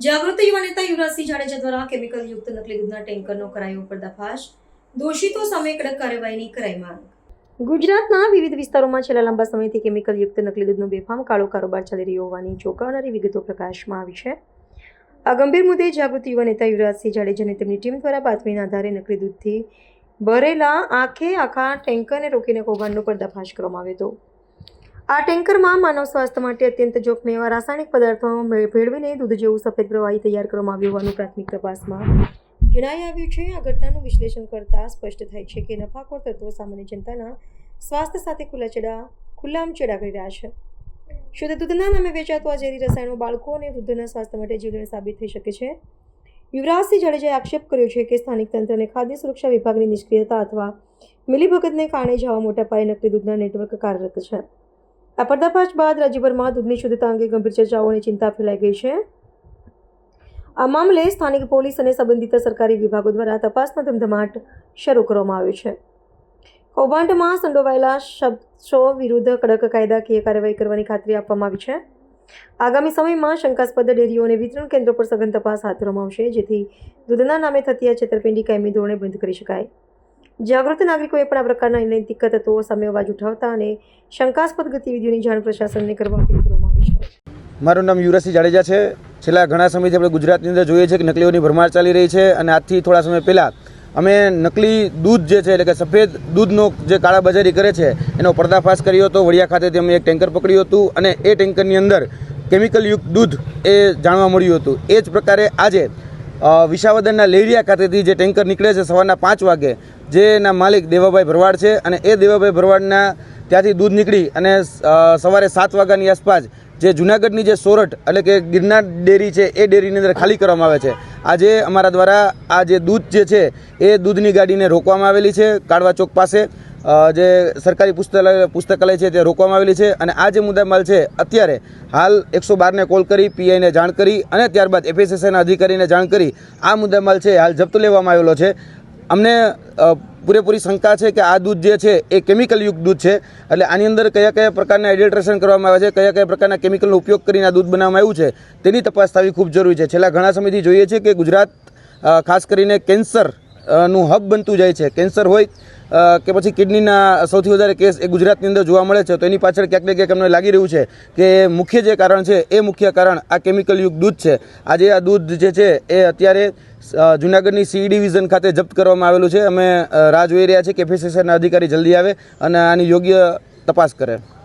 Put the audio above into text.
જાગૃત યુવા નેતા યુવરાજસિંહ જાડેજા દ્વારા કેમિકલ યુક્ત નકલી દૂધના ટેન્કરનો કરાયો પર્દાફાશ, દોષિતો સામે કડક કાર્યવાહીની કરાઈ માંગ। ગુજરાતના વિવિધ વિસ્તારોમાં છેલ્લા લાંબા સમયથી કેમિકલ યુક્ત નકલી દૂધનો બેફામ કાળો કારોબાર ચાલી રહ્યો હોવાની ચોંકાવનારી વિગતો પ્રકાશમાં આવી છે। આ ગંભીર મુદ્દે જાગૃત યુવા નેતા યુવરાજસિંહ જાડેજા અને તેમની ટીમ દ્વારા બાતમીના આધારે નકલી દૂધથી ભરેલા આખા ટેન્કરને રોકીને કૌભાંડનો પર્દાફાશ કરવામાં આવ્યો હતો। આ ટેન્કરમાં માનવ સ્વાસ્થ્ય માટે અત્યંત જોખમી એવા રાસાયણિક પદાર્થો ભેળવીને દૂધ જેવું સફેદ પ્રવાહી તૈયાર કરવામાં આવ્યું હોવાનું પ્રાથમિક તપાસમાં જણાઈ આવ્યું છે। આ ઘટનાનું વિશ્લેષણ કરતાં સ્પષ્ટ થાય છે કે નફાખોર તત્વો સામાન્ય જનતાના સ્વાસ્થ્ય સાથે ખુલ્લામચેડા કરી રહ્યા છે। શુદ્ધ દૂધના નામે વેચાતું આ ઝેરી રસાયણો બાળકો અને વૃદ્ધોના સ્વાસ્થ્ય માટે જીવલેણ સાબિત થઈ શકે છે। યુવરાજસિંહ જાડેજાએ આક્ષેપ કર્યો છે કે સ્થાનિક તંત્ર અને ખાદ્ય સુરક્ષા વિભાગની નિષ્ક્રિયતા અથવા મિલીભગતને કારણે જ આવા મોટા પાયે નકલી દૂધના નેટવર્ક કાર્યરત છે। આ પર્દાફાશ બાદ રાજ્યભરમાં દૂધની શુદ્ધતા અંગે ગંભીર ચર્ચાઓ અને ચિંતા ફેલાઈ ગઈ છે। આ મામલે સ્થાનિક પોલીસ અને સંબંધિત સરકારી વિભાગો દ્વારા તપાસનો ધમધમાટ શરૂ કરવામાં આવ્યો છે। કૌભાંડમાં સંડોવાયેલા શખ્સો વિરુદ્ધ કડક કાયદાકીય કાર્યવાહી કરવાની ખાતરી આપવામાં આવી છે। આગામી સમયમાં શંકાસ્પદ ડેરીઓ અને વિતરણ કેન્દ્રો પર સઘન તપાસ હાથ ધરવામાં આવશે, જેથી દૂધના નામે થતી આ છેતરપિંડી કાયમી ધોરણે બંધ કરી શકાય। જાગૃત નાગરિકોએ પણ આ પ્રકારના અનૈતિક તત્વો સામે અવાજ ઉઠાવતા અને શંકાસ્પદ ગતિવિધિઓની જાણ પ્રશાસનને કરવા અપીલ કરવામાં આવી છે। મારું નામ યુવરાજસિંહ જાડેજા છે। છેલ્લા ઘણા સમયથી આપણે ગુજરાતની અંદર જોઈએ છે કે નકલીઓની ભરમાર ચાલી રહી છે અને આજથી થોડા સમય પહેલાં અમે નકલી દૂધ જે છે એટલે કે સફેદ દૂધનો જે કાળાબજારી કરે છે એનો પર્દાફાશ કર્યો હતો। વડિયા ખાતેથી અમે એક ટેન્કર પકડ્યું હતું અને એ ટેન્કરની અંદર કેમિકલ યુક્ત દૂધ એ જાણવા મળ્યું હતું। એ જ પ્રકારે આજે વિસાવદરના લેરિયા ખાતેથી જે ટેન્કર નીકળે છે સવારના 5 વાગે, જેના માલિક દેવાભાઈ ભરવાડ છે અને એ દેવાભાઈ ભરવાડના ત્યાંથી દૂધ નીકળી અને સવારે 7 વાગ્યાની આસપાસ જે જૂનાગઢની જે સોરઠ એટલે કે ગિરનાર ડેરી છે એ ડેરીની અંદર ખાલી કરવામાં આવે છે। આજે અમારા દ્વારા આ જે દૂધ જે છે એ દૂધની ગાડીને રોકવામાં આવેલી છે। કાળવા ચોક પાસે જે સરકારી પુસ્તકાલય છે તે રોકવામાં આવેલી છે અને આ જે મુદ્દામાલ છે અત્યારે હાલ 112ને કોલ કરી પીઆઈને જાણ કરી અને ત્યારબાદ એફએસએસઆઈના અધિકારીને જાણ કરી આ મુદ્દામાલ છે હાલ જપ્ત લેવામાં આવેલો છે। અમને પૂરેપૂરી શંકા છે કે આ દૂધ જે છે એ કેમિકલ યુક્ત દૂધ છે, એટલે આની અંદર કયા કયા પ્રકારના એડલ્ટ્રેશન કરવામાં આવે છે, કયા પ્રકારના કેમિકલનો ઉપયોગ કરીને આ દૂધ બનાવવામાં આવ્યું છે તેની તપાસ થવી ખૂબ જરૂરી છે। છેલ્લા ઘણા સમયથી જોઈએ છે કે ગુજરાત ખાસ કરીને કેન્સરનું હબ બનતું જાય છે। કેન્સર હોય કે પછી કિડનીના સૌથી વધારે કેસ એ ગુજરાતની અંદર જોવા મળે છે, તો એની પાછળ ક્યાંક ને ક્યાંક અમને લાગી રહ્યું છે કે મુખ્ય જે કારણ છે એ મુખ્ય કારણ આ કેમિકલ યુક્ત દૂધ છે। આજે આ દૂધ જે છે એ અત્યારે જૂનાગઢની સી ડિવિઝન ખાતે જપ્ત કરવામાં આવેલું છે। અમે રાહ જોઈ રહ્યા છીએ કે એફએસએસઆઈના અધિકારી જલ્દી આવે અને આની યોગ્ય તપાસ કરે।